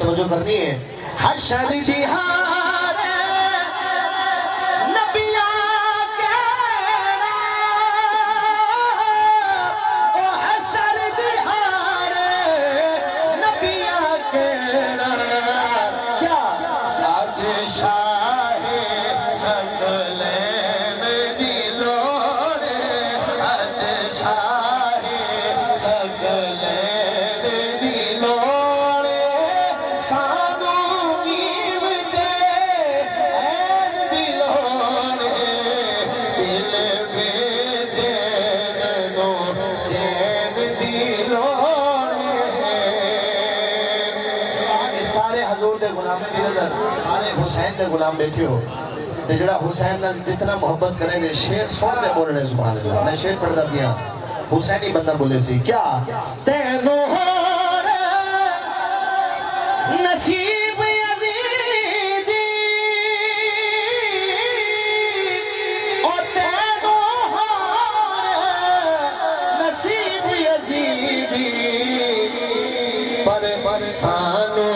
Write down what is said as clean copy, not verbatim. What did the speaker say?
तवज्जो करनी है। हशर दिहार नबिया केड़ा, ओ हशर दिहार नबिया केड़ा, क्या आज शाहे सकलैन दी लोड़े, आज शाहे सकलैन दी लोड़े, सानू नीव दे ऐन दी लोड़े, दिल भेजे नो चैन दी लोड़े। सारे हजूर दे गुलाम की नजर, सारे हुसैन दे गुलाम बैठे हो ते जड़ा हुसैन नाल जितना मोहब्बत करेंगे शेर सुनते बोलने सुभान अल्लाह। मैं शेर पढ़दा पिया, हुसैनी बंदा बोले सी क्या तेनो नसीब यजीदी, ओ तेनो नसीब यजीदी, पर सानू